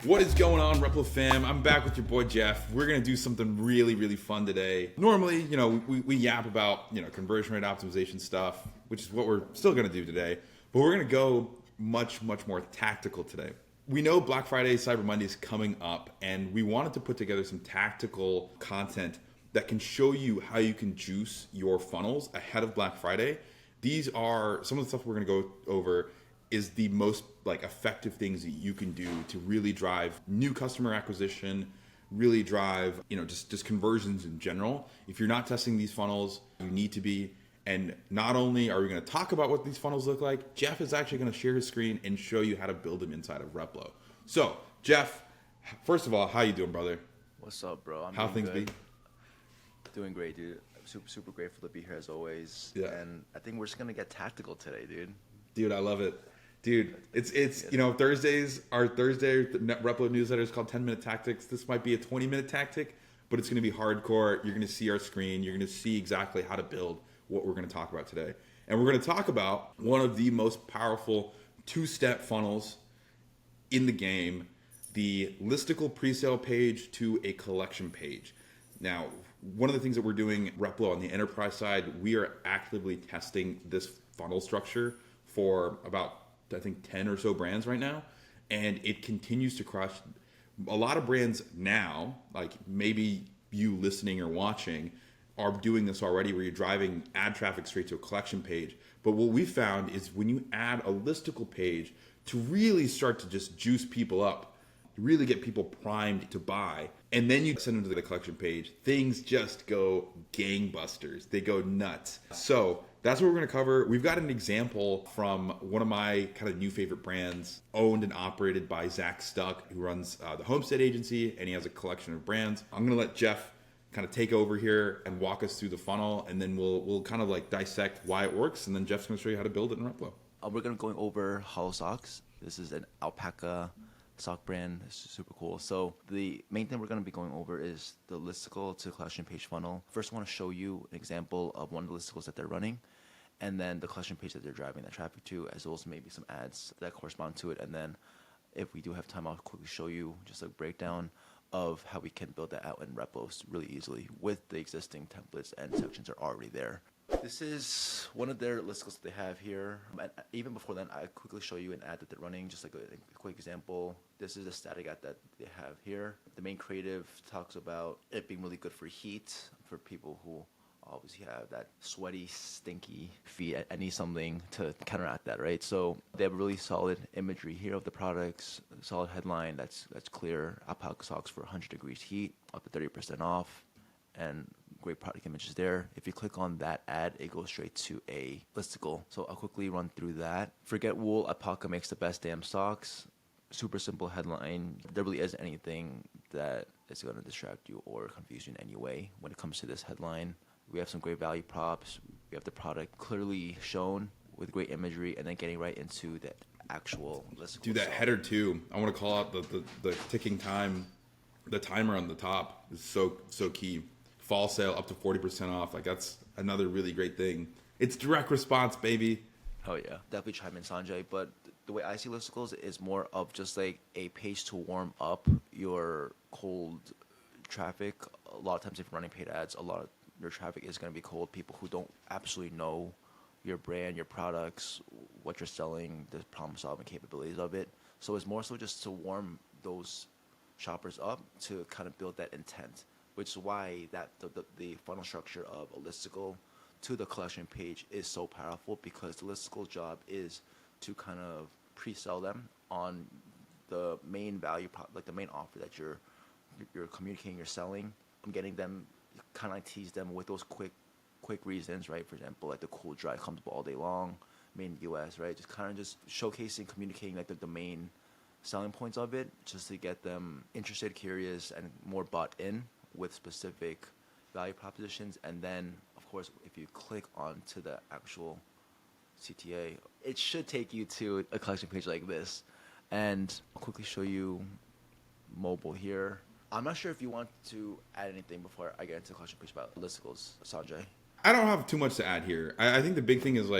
What is going on, Replo fam? I'm back with your boy Jeff. We're gonna do something really, really fun today. Normally, we yap about conversion rate optimization stuff, which is what we're still gonna do today. But we're gonna go much, much more tactical today. We know Black Friday, Cyber Monday is coming up, and we wanted to put together some tactical content that can show you how you can juice your funnels ahead of Black Friday. These are some of the stuff we're gonna go over is the most effective things that you can do to really drive new customer acquisition, really drive just conversions in general. If you're not testing these funnels, you need to be. And not only are we going to talk about what these funnels look like, Jeff is actually going to share his screen and show you how to build them inside of Replo. So Jeff, first of all, how you doing, brother? What's up, bro? How things be? Doing great, dude. I'm super grateful to be here as always. Yeah. And I think we're just gonna get tactical today, dude. Dude, I love it. Dude, it's Thursdays, our Thursday Replo newsletter is called 10-minute tactics. This might be a 20-minute tactic, but it's going to be hardcore. You're going to see our screen. You're going to see exactly how to build what we're going to talk about today. And we're going to talk about one of the most powerful two-step funnels in the game, the listicle presale page to a collection page. Now, one of the things that we're doing Replo on the enterprise side, we are actively testing this funnel structure for about, I think, 10 or so brands right now, and it continues to crush. A lot of brands now, like maybe you listening or watching, are doing this already where you're driving ad traffic straight to a collection page. But what we found is when you add a listicle page to really start to just juice people up, really get people primed to buy, and then you send them to the collection page, things just go gangbusters. They go nuts. So that's what we're going to cover. We've got an example from one of my kind of new favorite brands, owned and operated by Zach Stuck, who runs the Homestead Agency, and he has a collection of brands. I'm going to let Jeff kind of take over here and walk us through the funnel, and then we'll kind of dissect why it works, and then Jeff's going to show you how to build it in Replo. We're going to go over Hollow Socks. This is an alpaca sock brand. It's super cool. So the main thing we're going to be going over is the listicle to collection page funnel. First, I want to show you an example of one of the listicles that they're running, and then the collection page that they're driving that traffic to, as well as maybe some ads that correspond to it. And then if we do have time, I'll quickly show you just a breakdown of how we can build that out in Replo really easily with the existing templates and sections are already there. This is one of their listicles that they have here. And even before then, I quickly show you an ad that they're running, just like a quick example. This is a static ad that they have here. The main creative talks about it being really good for heat, for people who obviously have that sweaty, stinky feet and need something to counteract that, right? So they have really solid imagery here of the products, solid headline that's clear. Alpaca socks for 100 degrees heat, up to 30% off, and great product images there. If you click on that ad, it goes straight to a listicle. So I'll quickly run through that. Forget wool, alpaca makes the best damn socks. Super simple headline. There really isn't anything that is going to distract you or confuse you in any way when it comes to this headline. We have some great value props. We have the product clearly shown with great imagery, and then getting right into the actual listicle. Dude, that header too. I want to call out the ticking time. The timer on the top is so key. Fall sale up to 40% off. That's another really great thing. It's direct response, baby. Oh yeah, definitely chime in, Sanjay. But the way I see listicles is more of just like a page to warm up your cold traffic. A lot of times, if you're running paid ads, a lot of your traffic is going to be cold. People who don't absolutely know your brand, your products, what you're selling, the problem-solving capabilities of it. So it's more so just to warm those shoppers up to kind of build that intent, which is why that the funnel structure of a listicle to the collection page is so powerful, because the listicle job is to kind of pre-sell them on the main value, like the main offer that you're communicating, you're selling. I'm getting them, kind of tease them with those quick reasons, right? For example, like the cool, dry, comfortable all day long, made in the US, right? Just kind of just showcasing, communicating like the main selling points of it, just to get them interested, curious, and more bought in with specific value propositions. And then, of course, if you click onto the actual CTA, it should take you to a collection page like this. And I'll quickly show you mobile here. I'm not sure if you want to add anything before I get into the collection page about listicles, Sanjay. I don't have too much to add here. I think the big thing is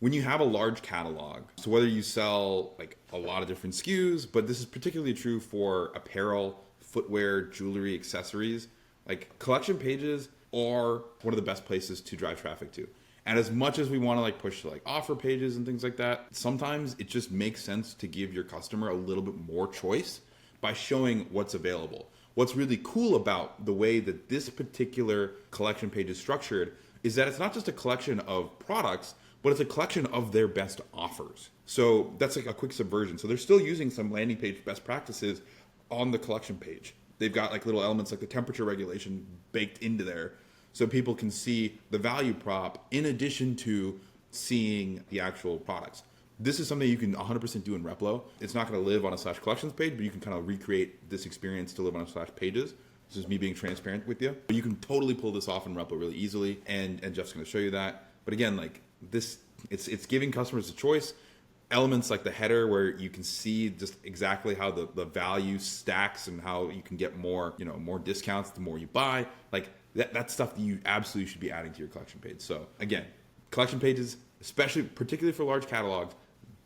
when you have a large catalog, so whether you sell like a lot of different SKUs, but this is particularly true for apparel, footwear, jewelry, accessories, like collection pages are one of the best places to drive traffic to. And as much as we want to like push to like offer pages and things like that, sometimes it just makes sense to give your customer a little bit more choice by showing what's available. What's really cool about the way that this particular collection page is structured is that it's not just a collection of products, but it's a collection of their best offers. So that's like a quick subversion. So they're still using some landing page best practices on the collection page. They've got like little elements like the temperature regulation baked into there so people can see the value prop in addition to seeing the actual products. This is something you can 100% do in Replo. It's not going to live on a slash collections page, but you can kind of recreate this experience to live on a slash pages. This is me being transparent with you. But you can totally pull this off in Replo really easily, and Jeff's going to show you that. But again, like this, it's giving customers a choice. Elements like the header where you can see just exactly how the value stacks and how you can get more, more discounts the more you buy. Like that's stuff that you absolutely should be adding to your collection page. So again, collection pages, particularly for large catalogs,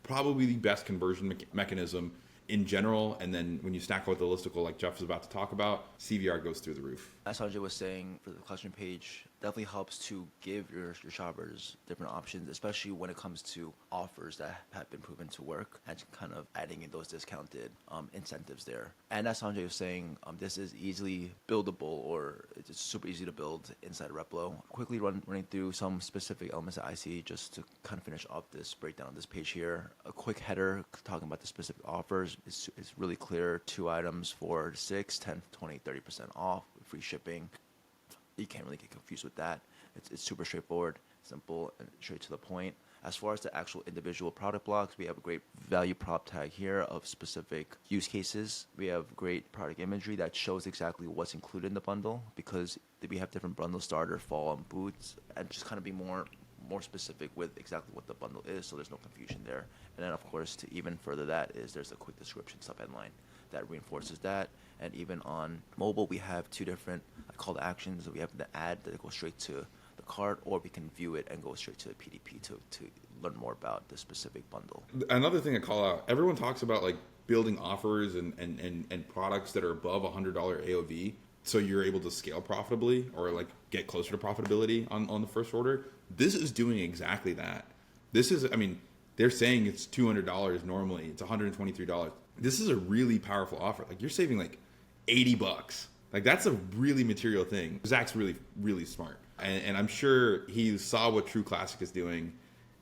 probably the best conversion mechanism in general. And then when you stack with the listicle like Jeff is about to talk about, CVR goes through the roof. As Sanjay was saying, for the collection page, definitely helps to give your shoppers different options, especially when it comes to offers that have been proven to work and kind of adding in those discounted incentives there. And as Sanjay was saying, this is easily buildable, or it's super easy to build inside Replo. Quickly running through some specific elements that I see just to kind of finish up this breakdown of this page here. A quick header talking about the specific offers is really clear. 2 items for 6, 10, 20, 30% off, free shipping. You can't really get confused with that. It's super straightforward, simple, and straight to the point. As far as the actual individual product blocks, we have a great value prop tag here of specific use cases. We have great product imagery that shows exactly what's included in the bundle, because we have different bundle starter, fall, and boots, and just kind of be more specific with exactly what the bundle is, so there's no confusion there. And then, of course, to even further that is there's a quick description sub-headline that reinforces that. And even on mobile, we have 2 different call to actions. We have the ad that goes straight to the cart, or we can view it and go straight to the PDP to learn more about the specific bundle. Another thing I call out, everyone talks about like building offers and products that are above $100 AOV, so you're able to scale profitably or like get closer to profitability on the first order. This is doing exactly that. This is, they're saying it's $200 normally. It's $123. This is a really powerful offer. Like you're saving like $80. Like that's a really material thing. Zach's really, really smart. And I'm sure he saw what True Classic is doing,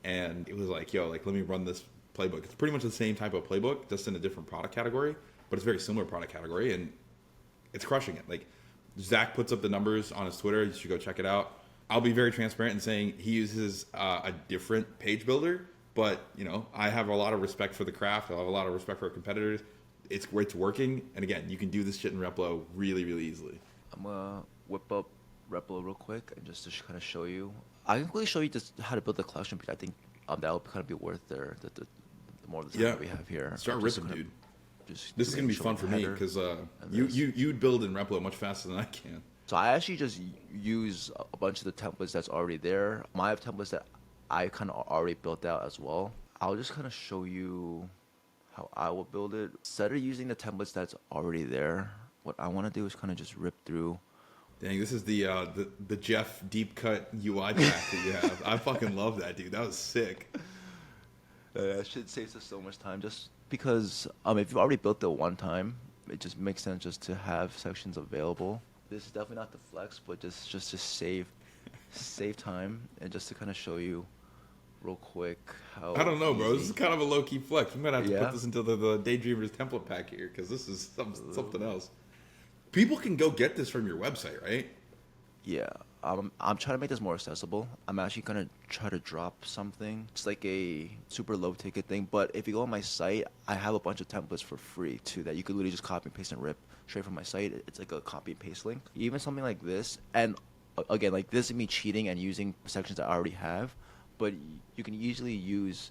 and it was like, yo, like let me run this playbook. It's pretty much the same type of playbook, just in a different product category, but it's a very similar product category, and it's crushing it. Like Zach puts up the numbers on his Twitter. You should go check it out. I'll be very transparent in saying he uses a different page builder, but I have a lot of respect for the craft. I have a lot of respect for our competitors. It's working, and again, you can do this shit in Replo really, really easily. I'm gonna whip up Replo real quick and just to kind of show you. I can really show you just how to build the collection page. I think that'll kind of be worth the more of the time that we have here. Start ripping, dude. This is gonna be fun for me because you'd build in Replo much faster than I can. So I actually just use a bunch of the templates that's already there. I have templates that I kind of already built out as well. I'll just kind of show you how I will build it. Instead of using the templates that's already there, what I want to do is kind of just rip through. Dang, this is the Jeff deep cut UI pack that you have. I fucking love that, dude. That was sick. That shit saves us so much time, just because if you've already built it one time, it just makes sense just to have sections available. This is definitely not the flex, but just to save time and just to kind of show you real quick how I don't know, bro. This is kind of a low key flex. I'm gonna have to put this into the Daydreamers template pack here because this is something else. People can go get this from your website, right? Yeah. I'm trying to make this more accessible. I'm actually gonna try to drop something. It's like a super low ticket thing, but if you go on my site, I have a bunch of templates for free too that you could literally just copy and paste and rip straight from my site. It's like a copy and paste link. Even something like this, and again, like this is me cheating and using sections I already have, but you can easily use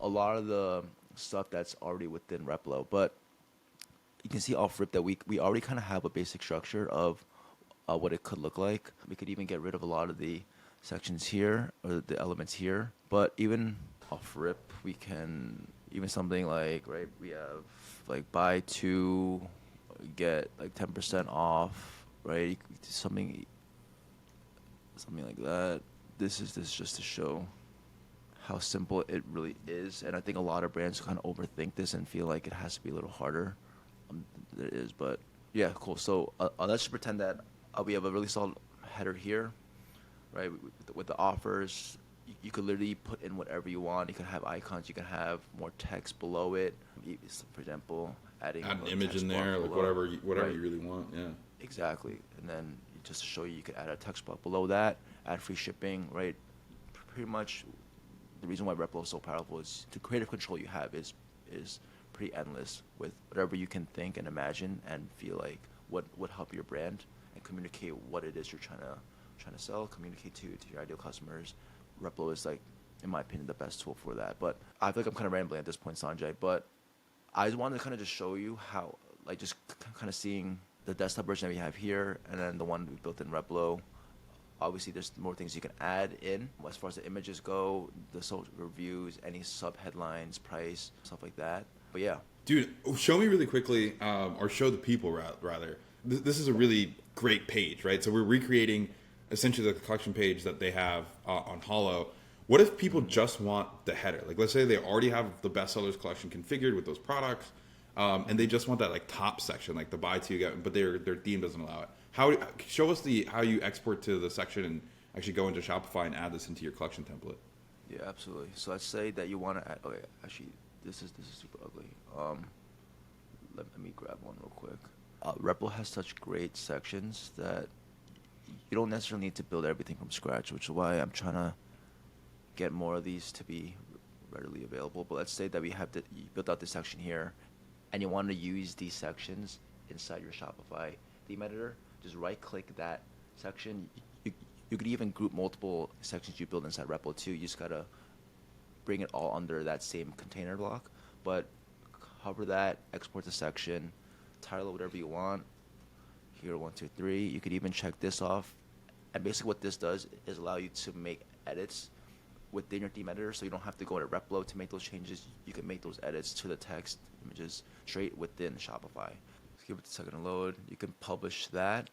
a lot of the stuff that's already within Replo. But you can see off rip that we already kind of have a basic structure of what it could look like. We could even get rid of a lot of the sections here or the elements here. But even off rip, we can even something like, right, we have like buy two, get like 10% off, right? Something like that. This is just to show how simple it really is, and I think a lot of brands kind of overthink this and feel like it has to be a little harder than it is. But yeah, cool. So let's just pretend that we have a really solid header here, right? With the offers, you could literally put in whatever you want. You can have icons. You can have more text below it. For example, add an image in there, like whatever you really want. Yeah. Exactly. And then just to show you, you could add a text block below that, add free shipping, right? Pretty much the reason why Replo is so powerful is the creative control you have is pretty endless with whatever you can think and imagine and feel like what would help your brand and communicate what it is you're trying to sell, communicate to your ideal customers. Replo is, like, in my opinion, the best tool for that. But I feel like I'm kind of rambling at this point, Sanjay, but I just wanted to kind of just show you how, like, just kind of seeing the desktop version that we have here and then the one we built in Replo. Obviously, there's more things you can add in as far as the images go, the social reviews, any sub-headlines, price, stuff like that. But yeah. Dude, show me really quickly, or show the people rather. This is a really great page, right? So we're recreating essentially the collection page that they have on Hollow. What if people just want the header? Like, let's say they already have the bestsellers collection configured with those products, and they just want that like top section, like the buy two get, but their theme doesn't allow it. Show us how you export to the section and actually go into Shopify and add this into your collection template. Yeah, absolutely. So let's say that you want to add. Okay, actually, this is super ugly. Let me grab one real quick. Replo has such great sections that you don't necessarily need to build everything from scratch, which is why I'm trying to get more of these to be readily available. But let's say that you built out this section here, and you want to use these sections inside your Shopify theme editor. Just right-click that section. You could even group multiple sections you build inside Replo too. You just gotta bring it all under that same container block. But cover that, export the section, title it whatever you want. Here, 1, 2, 3. You could even check this off. And basically what this does is allow you to make edits within your theme editor, so you don't have to go to Replo to make those changes. You can make those edits to the text images straight within Shopify. Give it a second to load. You can publish that.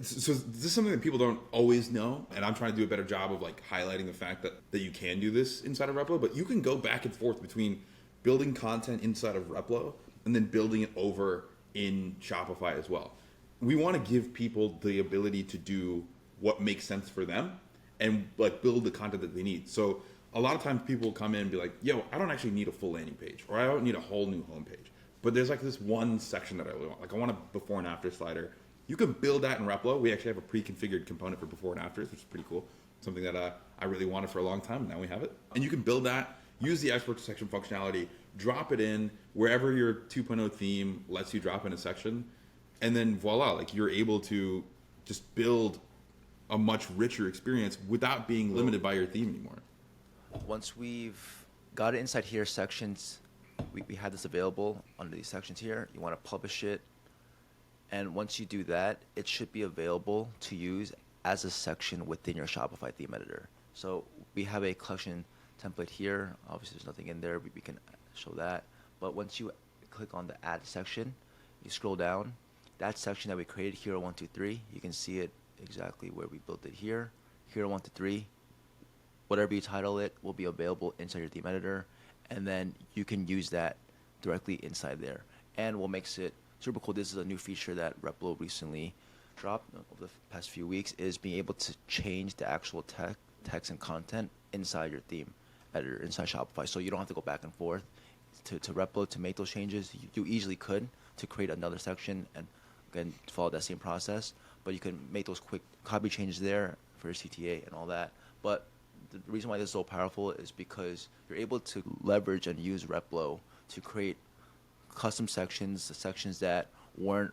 So this is something that people don't always know, and I'm trying to do a better job of like highlighting the fact that you can do this inside of Replo, but you can go back and forth between building content inside of Replo and then building it over in Shopify as well. We want to give people the ability to do what makes sense for them and like build the content that they need. So a lot of times people will come in and be like, yo, I don't actually need a full landing page, or I don't need a whole new homepage. But there's like this one section that I really want. Like I want a before and after slider. You can build that in Replo. We actually have a pre-configured component for before and afters, which is pretty cool. Something that I really wanted for a long time. Now we have it. And you can build that, use the export to section functionality, drop it in wherever your 2.0 theme lets you drop in a section. And then voila, like you're able to just build a much richer experience without being limited by your theme anymore. Once we've got it inside here, sections, we have this available under these sections here. You want to publish it. And once you do that, it should be available to use as a section within your Shopify theme editor. So we have a collection template here. Obviously, there's nothing in there. We can show that. But once you click on the add section, you scroll down. That section that we created, Hero 1, 2, 3, you can see it exactly where we built it here. Hero 1, 2, 3. Whatever you title it will be available inside your theme editor. And then you can use that directly inside there. And what makes it super cool, this is a new feature that Replo recently dropped over the past few weeks, is being able to change the actual text and content inside your theme editor, inside Shopify. So you don't have to go back and forth to Replo to make those changes. You easily could to create another section and again follow that same process. But you can make those quick copy changes there for your CTA and all that. But the reason why this is so powerful is because you're able to leverage and use Replo to create custom sections, the sections that weren't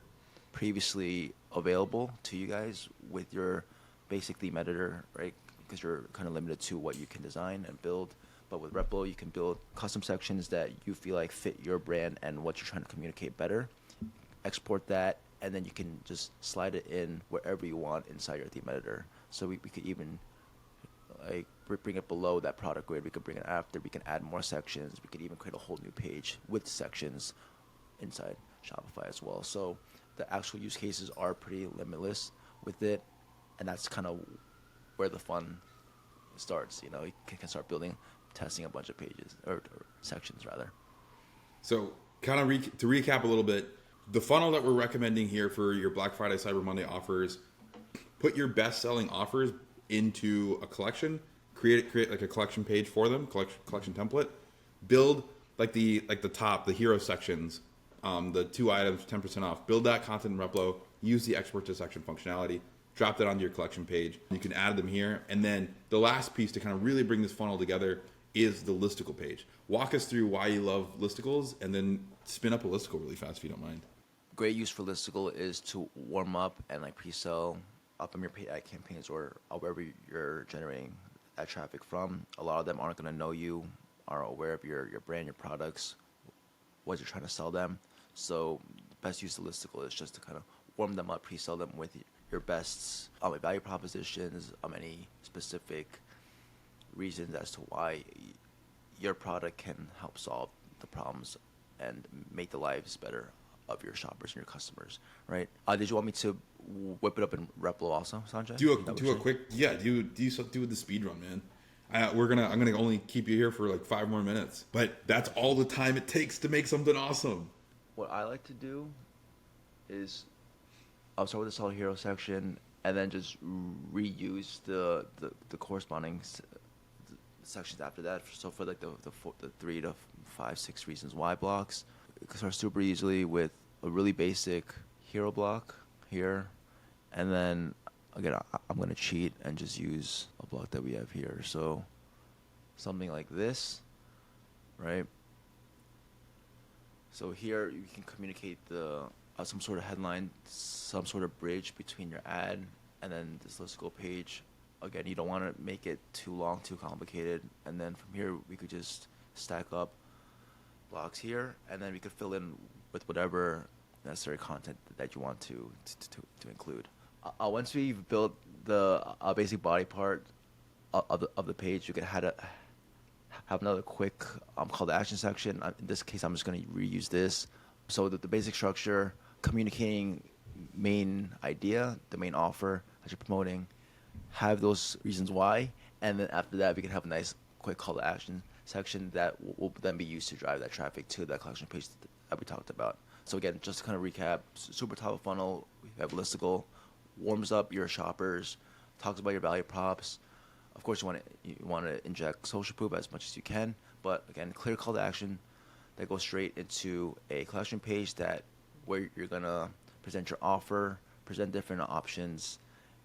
previously available to you guys with your basic theme editor, right? Because you're kind of limited to what you can design and build. But with Replo, you can build custom sections that you feel like fit your brand and what you're trying to communicate better. Export that and then you can just slide it in wherever you want inside your theme editor. So we could even like bring it below that product grid. We could bring it after. We can add more sections. We could even create a whole new page with sections inside Shopify as well. So the actual use cases are pretty limitless with it, and that's kind of where the fun starts. You know, you can start testing a bunch of pages or sections rather. So kind of to recap a little bit, the funnel that we're recommending here for your Black Friday, Cyber Monday offers, put your best-selling offers into a collection, create like a collection page for them, collection template, build like the top, the hero sections, the 2 items, 10% off, build that content in Replo, use the export to section functionality, drop that onto your collection page. You can add them here. And then the last piece to kind of really bring this funnel together is the listicle page. Walk us through why you love listicles, and then spin up a listicle really fast if you don't mind. Great use for listicle is to warm up and like pre-sell up on your paid ad campaigns or wherever you're generating that traffic from. A lot of them aren't going to know you, are aware of your brand, your products, what you're trying to sell them. So the best use of listicle is just to kind of warm them up, pre-sell them with your best value propositions, any specific reasons as to why your product can help solve the problems and make the lives better of your shoppers and your customers, right? Did you want me to whip it up in Replo also, Sanjay? Do a quick do the speed run, man. I'm gonna only keep you here for like 5 more minutes, but that's all the time it takes to make something awesome. What I like to do is I'll start with the solid hero section and then just reuse the corresponding sections after that. So for like the 3 to 5, 6 reasons why blocks, it can start super easily with a really basic hero block here, and then again I'm going to cheat and just use a block that we have here. So something like this, right? So here you can communicate some sort of headline, some sort of bridge between your ad and then this listicle page. Again, you don't want to make it too long, too complicated. And then from here, we could just stack up blocks here, and then we could fill in with whatever necessary content that you want to include. Once we've built the basic body part of the page, you can have another quick call to action section. In this case, I'm just going to reuse this. So the basic structure, communicating main idea, the main offer that you're promoting, have those reasons why, and then after that we can have a nice quick call to action section that will then be used to drive that traffic to that collection page that we talked about. So again, just to kind of recap, super top of funnel, we have listicle, warms up your shoppers, talks about your value props. Of course, you want to inject social proof as much as you can, but again, clear call to action that goes straight into a collection page where you're gonna present your offer, present different options,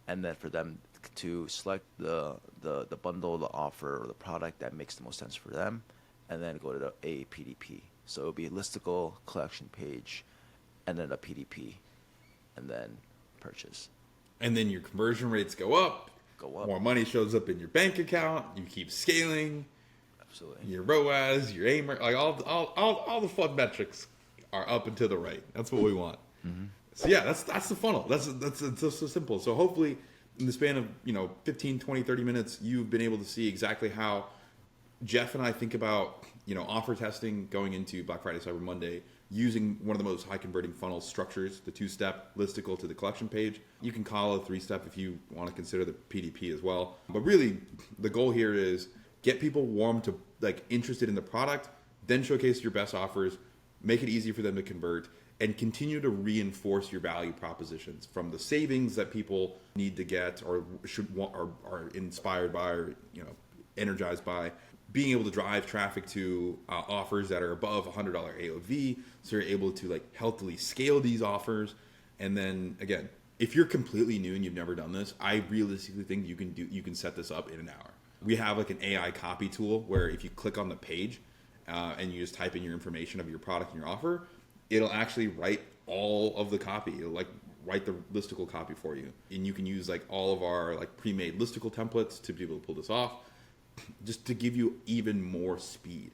and then for them to select the bundle, the offer, or the product that makes the most sense for them, and then go to a PDP. So it'll be a listicle, collection page, and then a PDP, and then purchase. And then your conversion rates go up. More money shows up in your bank account. You keep scaling. Absolutely. Your ROAS, your AIM, like all the fun metrics are up and to the right. That's what we want. Mm-hmm. So yeah, that's the funnel. That's so simple. So hopefully in the span of 15, 20, 30 minutes, you've been able to see exactly how Jeff and I think about offer testing going into Black Friday, Cyber Monday, using one of the most high converting funnel structures, the 2-step listicle to the collection page. You can call it a 3-step if you want to consider the PDP as well. But really, the goal here is get people warm to interested in the product, then showcase your best offers, make it easy for them to convert, and continue to reinforce your value propositions from the savings that people need to get or should want or are inspired by or energized by. Being able to drive traffic to offers that are above $100 AOV, so you're able to healthily scale these offers. And then again, if you're completely new and you've never done this, I realistically think you can set this up in an hour. We have an AI copy tool where if you click on the page and you just type in your information of your product and your offer, it'll actually write all of the copy. It'll write the listicle copy for you, and you can use all of our pre-made listicle templates to be able to pull this off, just to give you even more speed.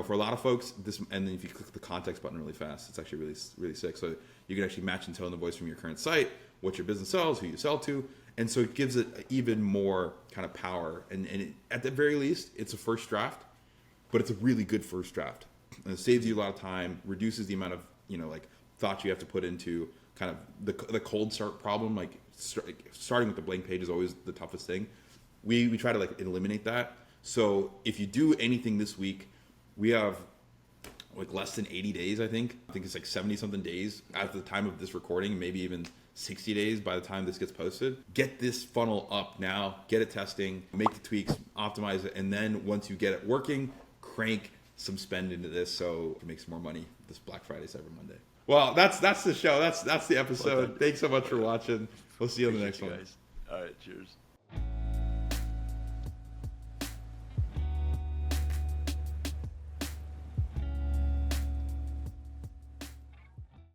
for a lot of folks, and then if you click the context button really fast, it's actually really, really sick. So you can actually match and tone the voice from your current site, what your business sells, who you sell to. And so it gives it even more kind of power. And at the very least, it's a first draft, but it's a really good first draft. And it saves you a lot of time, reduces the amount of, thought you have to put into kind of the cold start problem. Like starting with the blank page is always the toughest thing. We try to eliminate that. So if you do anything this week, we have less than 80 days, I think. I think it's 70 something days at the time of this recording, maybe even 60 days by the time this gets posted. Get this funnel up now, get it testing, make the tweaks, optimize it, and then once you get it working, crank some spend into this so you can make some more money this Black Friday, Cyber Monday. Well, that's the show. That's the episode. Thanks so much for watching. We'll see you on the next one. Guys. All right, cheers.